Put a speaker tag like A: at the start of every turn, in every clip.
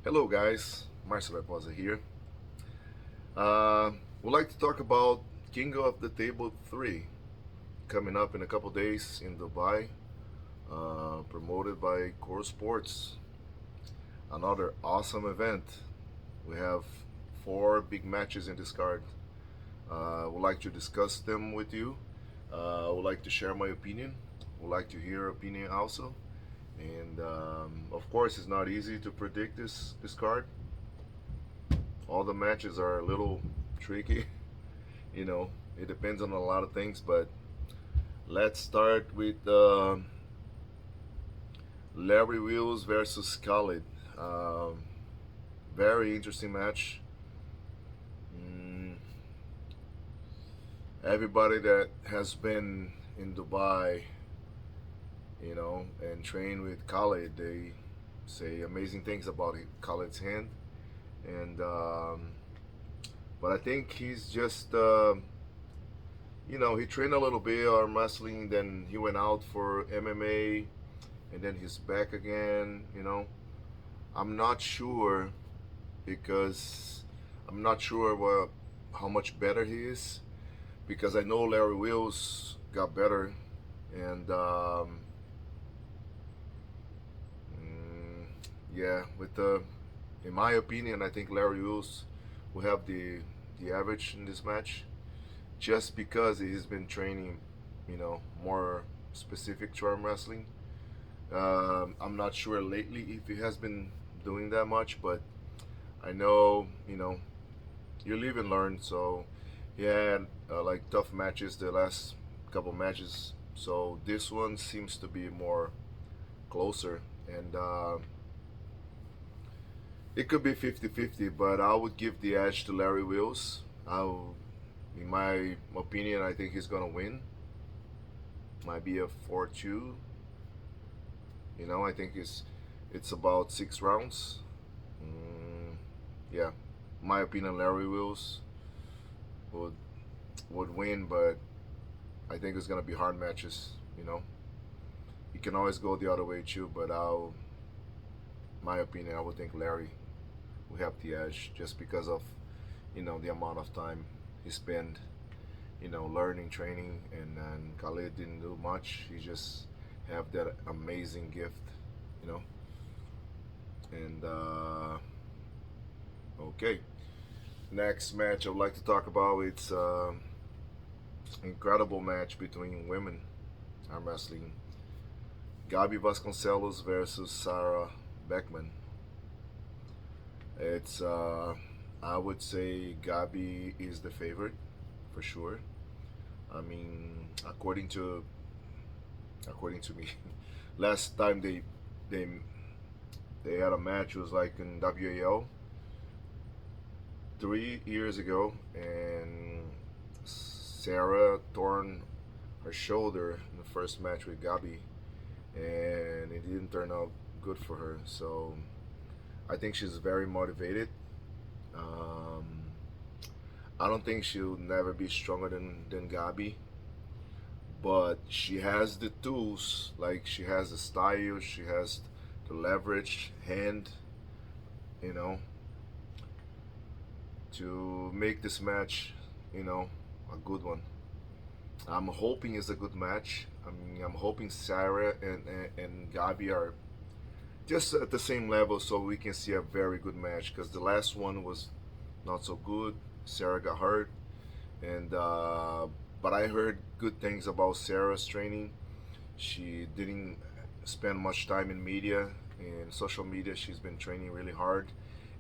A: Hello guys, Marcelo Posa here. Uh, would like to talk about King of the Table 3 coming up in a couple days in Dubai, promoted by Core Sports. Another awesome event. We have four big matches in this card. Would like to discuss them with you. Would like to share my opinion. Would like to hear your opinion also. And of course, it's not easy to predict this card. All the matches are a little tricky. You know, it depends on a lot of things. But let's start with Larry Wheels versus Khalid. Um, Very interesting match. Mm, Everybody that has been in Dubai, and trained with Khalid, they say amazing things about Khalid's hand. And but I think he's just he trained a little bit arm wrestling, then he went out for MMA, and then he's back again. I'm not sure because I'm not sure how much better he is because I know Larry Wills got better, and mm, yeah, in my opinion, I think Larry Wills will have the average in this match just because he's been training, more specific to arm wrestling. I'm not sure lately if he has been doing that much, but I know, you live and learn. So he had like tough matches the last couple matches. So this one seems to be more closer, and it could be 50-50, but I would give the edge to Larry Wills. In my opinion, I think he's gonna win. Might be a 4-2. I think it's about 6 rounds. Mm, yeah, my opinion, Larry Wills would would win, but I think it's gonna be hard matches. You can always go the other way too, but my opinion, I would think Larry will have the edge just because of the amount of time he spent learning, training, and Khalid didn't do much. He just have that amazing gift, you know. And okay, next match I'd like to talk about. It's incredible match between women arm wrestling. Gabi Vasconcelos versus Sarah Beckman. It's I would say Gabi is the favorite for sure. I mean, according to me, last time they they had a match was like in WAL 3 years ago, and Sarah torn her shoulder in the first match with Gabi, and it didn't turn out good for her. So I think she's very motivated. Um, I don't think she'll never be stronger than Gabi, but she has the tools. Like she has the style, she has the leverage hand, you know, to make this match, a good one. I'm hoping it's a good match. I mean, I'm hoping Sarah and Gabi are just at the same level so we can see a very good match because the last one was not so good. Sarah got hurt, and but I heard good things about Sarah's training. She didn't spend much time in media, in social media. She's been training really hard,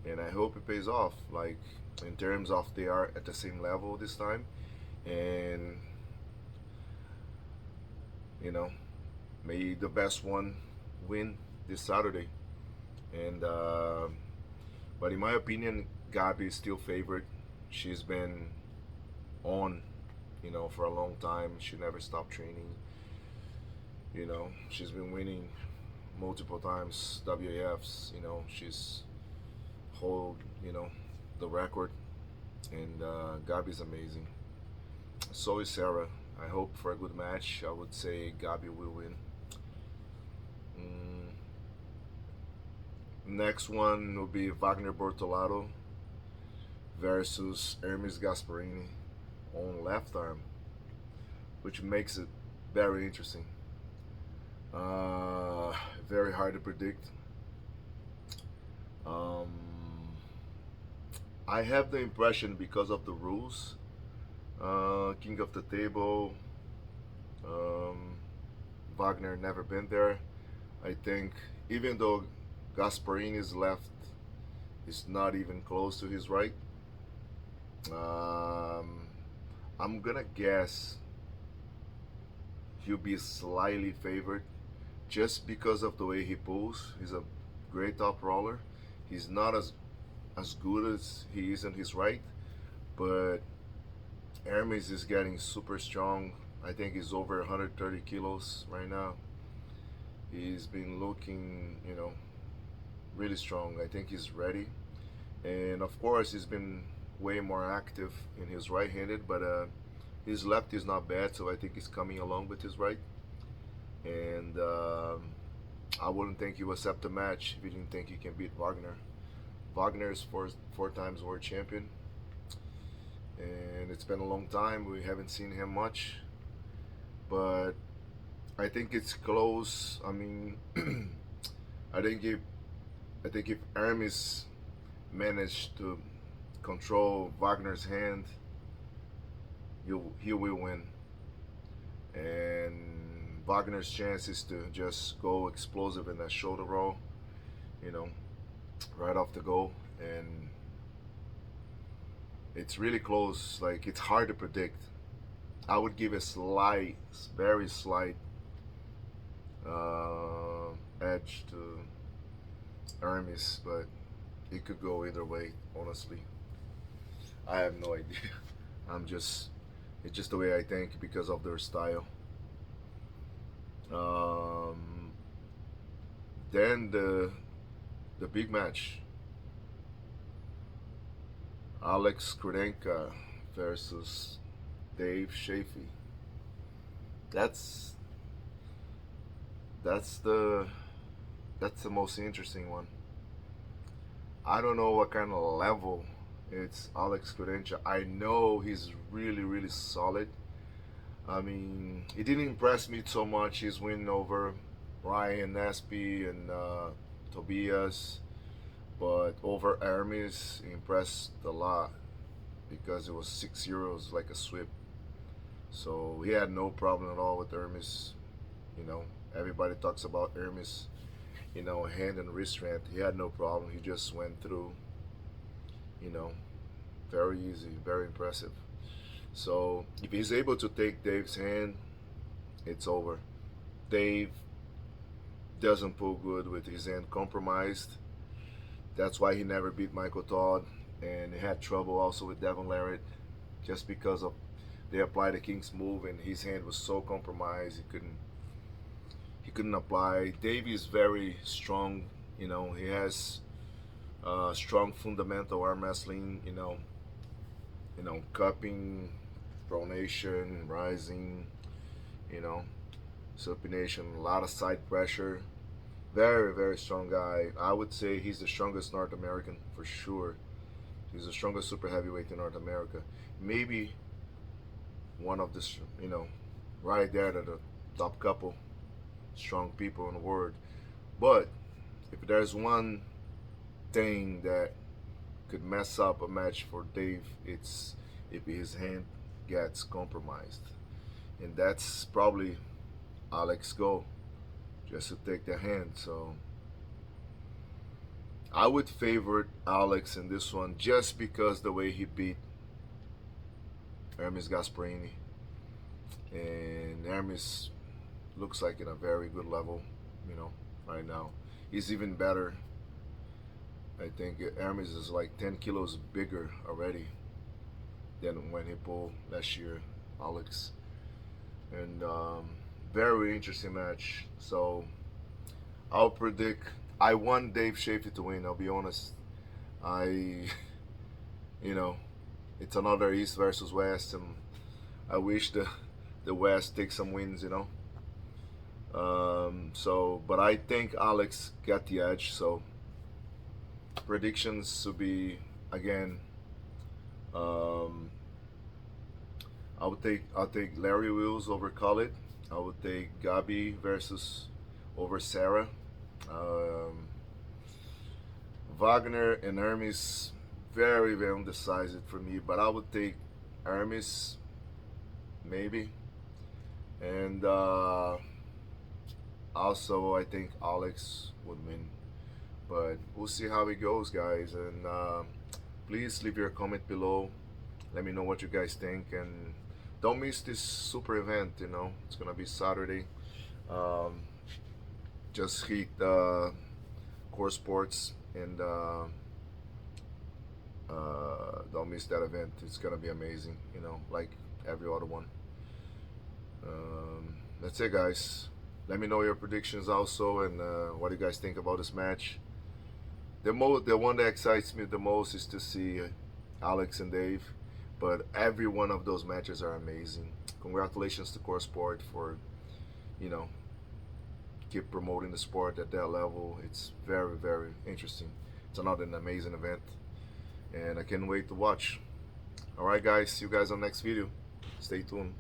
A: and I hope it pays off. Like in terms of they are at the same level this time, and you know, may the best one win this Saturday. And but in my opinion, Gabi is still favored. She's been on, for a long time. She never stopped training. She's been winning multiple times WAFs. She's hold, the record. And Gabi's amazing. So is Sarah. I hope for a good match. I would say Gabi will win. Mm, Next one will be Wagner Bortolato versus Hermes Gasparini on left arm, which makes it very interesting. Uh, Very hard to predict. Um, I have the impression because of the rules, King of the Table, um, Wagner never been there. I think even though Gasparini's left is not even close to his right, um, I'm gonna guess he'll be slightly favored just because of the way he pulls. He's a great top roller. He's not as good as he is in his right, but Hermes is getting super strong. I think he's over 130 kilos right now. He's been looking, really strong. I think he's ready. And of course, he's been way more active in his right-handed, but his left is not bad, so I think he's coming along with his right. And I wouldn't think he will accept the match if he didn't think he can beat Wagner. Wagner is four times world champion, and it's been a long time. We haven't seen him much, but I think it's close. I mean, I think if Hermes managed to control Wagner's hand, he will win. And Wagner's chance is to just go explosive in that shoulder roll, you know, right off the go. And it's really close. Like, it's hard to predict. I would give a slight, very slight edge to Hermes, but it could go either way, honestly. I have no idea. It's just the way I think because of their style. Um, then the big match, Alex Krudenka versus Dave Shafee. That's that's the that's the most interesting one. I don't know what kind of level it's Alex Krudenka. I know he's really really solid. I mean, he didn't impress me so much. His win over Ryan Nasby and Tobias, but over Hermes he impressed a lot because it was 6 euros like a sweep. So he had no problem at all with Hermes. You know, everybody talks about Hermes, hand and wrist strength. He had no problem. He just went through, you know, very easy, very impressive. So if he's able to take Dave's hand, it's over. Dave doesn't pull good with his hand compromised. That's why he never beat Michael Todd, and he had trouble also with Devon Larratt, just because of they applied the King's move and his hand was so compromised he couldn't apply. Dave is very strong. He has strong fundamental arm wrestling. Cupping, pronation, rising, you know, supination, a lot of side pressure. Very, very strong guy. I would say he's the strongest North American for sure. He's the strongest super heavyweight in North America. Maybe one of the, right there to the top couple strong people in the world. But if there's one thing that could mess up a match for Dave, it's if his hand gets compromised. And that's probably Alex go, just to take the hand. So I would favor Alex in this one just because the way he beat Hermes Gasparini. And Hermes looks like in a very good level, right now. He's even better. I think Hermes is like 10 kilos bigger already than when he pulled last year, Alex. And very interesting match. So I'll predict. I want Dave Shafee to win. I'll be honest. I, it's another East versus West, and I wish the West takes some wins. But I think Alex got the edge. So predictions to be again. Um, I'll take Larry Wills over Khalid. I would take Gabi versus over Sarah. Um, Wagner and Hermes, very undecisive for me, but I would take Hermes maybe, and also I think Alex would win. But we'll see how it goes, guys. And please leave your comment below. Let me know what you guys think, and don't miss this super event. You know, it's gonna be Saturday. Um, just hit Core Sports and don't miss that event. It's gonna be amazing. You know, like every other one. That's it, guys. Let me know your predictions also, and what you guys think about this match. The one that excites me the most is to see Alex and Dave, but every one of those matches are amazing. Congratulations to Core Sport for, you know, keep promoting the sport at that level. It's very interesting. It's another amazing event, and I can't wait to watch. All right, guys. See you guys on the next video. Stay tuned.